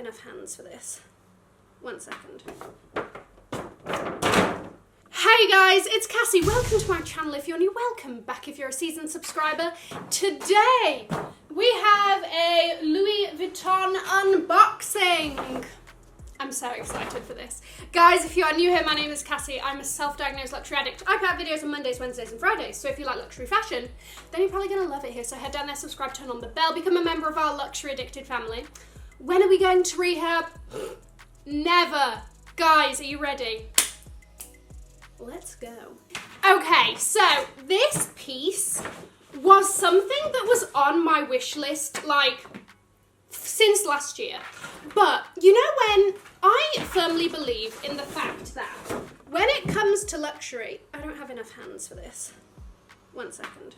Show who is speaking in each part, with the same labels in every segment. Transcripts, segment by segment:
Speaker 1: enough hands for this. 1 second. Hey guys, it's Cassie. Welcome to my channel if you're new. Welcome back if you're a seasoned subscriber. Today we have a Louis Vuitton unboxing. I'm so excited for this. Guys, if you are new here, my name is Cassie. I'm a self-diagnosed luxury addict. I put out videos on Mondays, Wednesdays and Fridays, so if you like luxury fashion, then you're probably gonna love it here. So head down there, subscribe, turn on the bell, become a member of our luxury addicted family. When are we going to rehab? Never. Guys, are you ready? Let's go. Okay, so this piece was something that was on my wish list, like, since last year. But, you know, when I firmly believe in the fact that when it comes to luxury, I don't have enough hands for this. 1 second.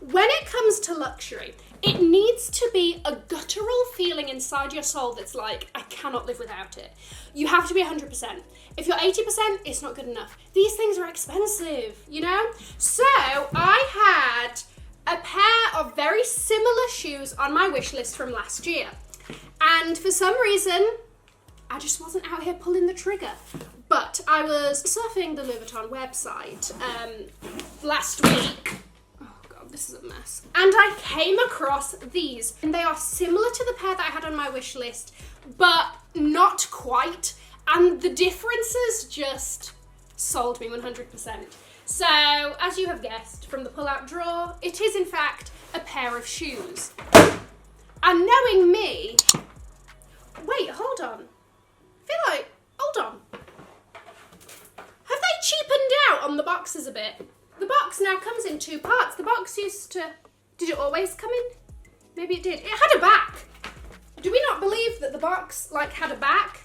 Speaker 1: When it comes to luxury, it needs to be a guttural feeling inside your soul that's like, I cannot live without it. You have to be 100%. If you're 80%, it's not good enough. These things are expensive, you know? So I had a pair of very similar shoes on my wish list from last year. And for some reason, I just wasn't out here pulling the trigger. But I was surfing the Louis Vuitton website last week. This is a mess. And I came across these, and they are similar to the pair that I had on my wish list, but not quite. And the differences just sold me 100%. So, as you have guessed from the pull-out drawer, it is in fact a pair of shoes. And knowing me, wait, hold on. I feel like, hold on. Have they cheapened out on the boxes a bit? The box now comes in 2 parts. The box used to... Did it always come in? Maybe it did. It had a back. Do we not believe that the box, like, had a back?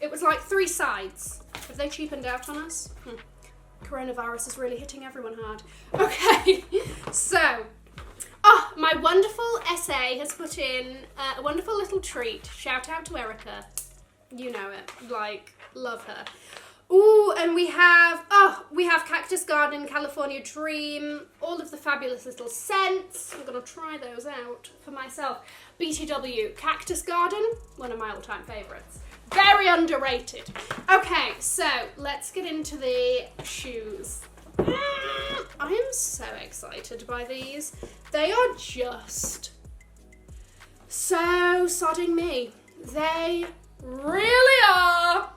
Speaker 1: It was like 3 sides. Have they cheapened out on us? Coronavirus is really hitting everyone hard. Okay, so... Oh, my wonderful SA has put in a wonderful little treat. Shout out to Erica. You know it. Like, love her. Ooh, and we have Cactus Garden, California Dream, all of the fabulous little scents. I'm gonna try those out for myself. BTW, Cactus Garden, one of my all-time favorites. Very underrated. Okay, so let's get into the shoes. I am so excited by these. They are just so sodding me. They really are.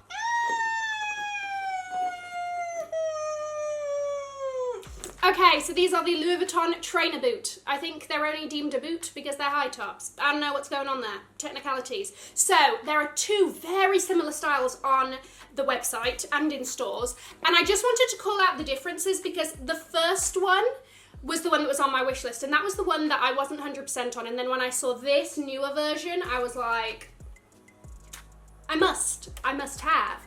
Speaker 1: Okay, so these are the Louis Vuitton trainer boot. I think they're only deemed a boot because they're high tops. I don't know what's going on there. Technicalities. So, there are 2 very similar styles on the website and in stores. And I just wanted to call out the differences because the first one was the one that was on my wish list. And that was the one that I wasn't 100% on. And then when I saw this newer version, I was like, I must have.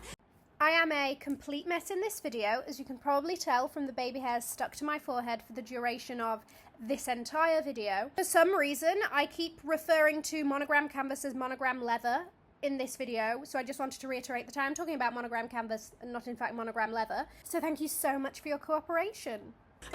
Speaker 1: I am a complete mess in this video, as you can probably tell from the baby hairs stuck to my forehead for the duration of this entire video. For some reason, I keep referring to monogram canvas as monogram leather in this video, so I just wanted to reiterate that I am talking about monogram canvas and not in fact monogram leather. So thank you so much for your cooperation.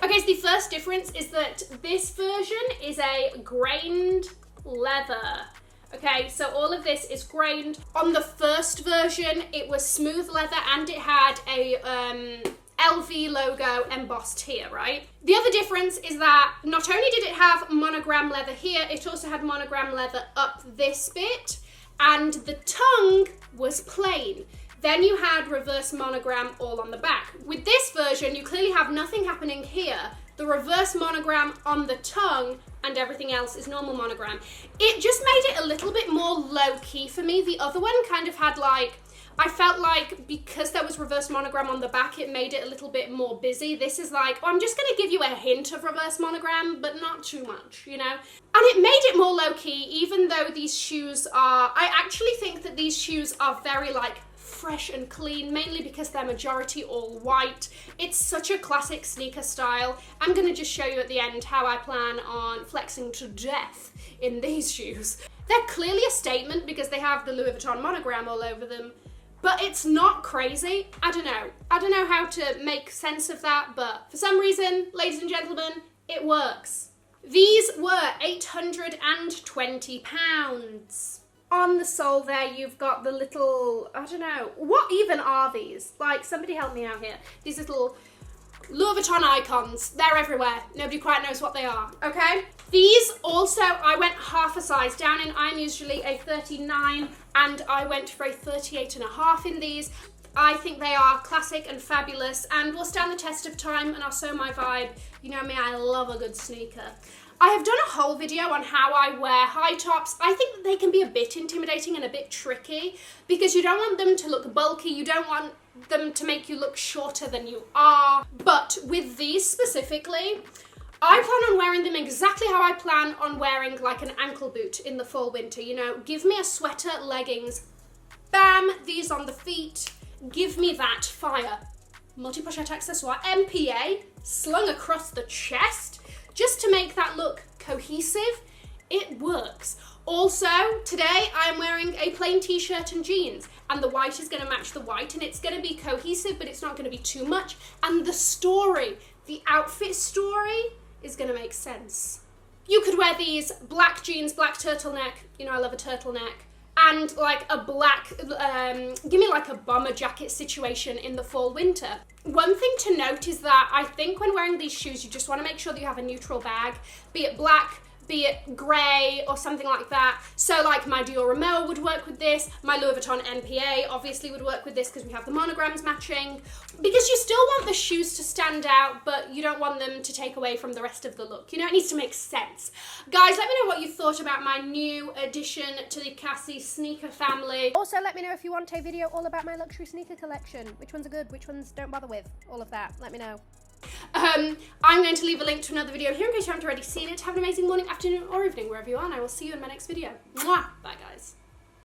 Speaker 1: Okay, so the first difference is that this version is a grained leather. Okay, so all of this is grained. On the first version, it was smooth leather and it had a LV logo embossed here, right? The other difference is that not only did it have monogram leather here, it also had monogram leather up this bit, and the tongue was plain. Then you had reverse monogram all on the back. With this version, you clearly have nothing happening here. The reverse monogram on the tongue and everything else is normal monogram. It just made it a little bit more low-key for me. The other one kind of had like, I felt like because there was reverse monogram on the back, it made it a little bit more busy. This is like, oh, I'm just gonna give you a hint of reverse monogram, but not too much, you know? And it made it more low-key, even though these shoes are, I actually think that these shoes are very like fresh and clean, mainly because they're majority all white. It's such a classic sneaker style. I'm gonna just show you at the end how I plan on flexing to death in these shoes. They're clearly a statement because they have the Louis Vuitton monogram all over them, but it's not crazy. I don't know how to make sense of that, but for some reason, ladies and gentlemen, it works. These were £820. On the sole there, you've got the little, I don't know, what even are these? Like, somebody help me out here. These little Louis Vuitton icons. They're everywhere. Nobody quite knows what they are, okay? These also, I went half a size down in. I'm usually a 39, and I went for a 38.5 in these. I think they are classic and fabulous and will stand the test of time and are so my vibe. You know me, I love a good sneaker. I have done a whole video on how I wear high tops. I think that they can be a bit intimidating and a bit tricky because you don't want them to look bulky, you don't want them to make you look shorter than you are. But with these specifically, I plan on wearing them exactly how I plan on wearing like an ankle boot in the fall winter. You know, give me a sweater, leggings, bam, these on the feet. Give me that fire. Multi-pochette accessoire, MPA, slung across the chest, just to make that look cohesive. It works. Also, today I am wearing a plain t-shirt and jeans, and the white is gonna match the white, and it's gonna be cohesive, but it's not gonna be too much. And the story, the outfit story, is gonna make sense. You could wear these black jeans, black turtleneck, you know I love a turtleneck, and like a black, give me like a bomber jacket situation in the fall winter. One thing to note is that I think when wearing these shoes, you just want to make sure that you have a neutral bag, be it black, be it grey or something like that. So like my Dior Rameau would work with this, my Louis Vuitton NPA obviously would work with this because we have the monograms matching. Because you still want the shoes to stand out, but you don't want them to take away from the rest of the look. You know, it needs to make sense. Guys, let me know what you thought about my new addition to the Cassie sneaker family. Also, let me know if you want a video all about my luxury sneaker collection. Which ones are good, which ones don't bother with, all of that. Let me know. I'm going to leave a link to another video here in case you haven't already seen it. Have an amazing morning, afternoon, or evening, wherever you are, and I will see you in my next video. Mwah! Bye, guys.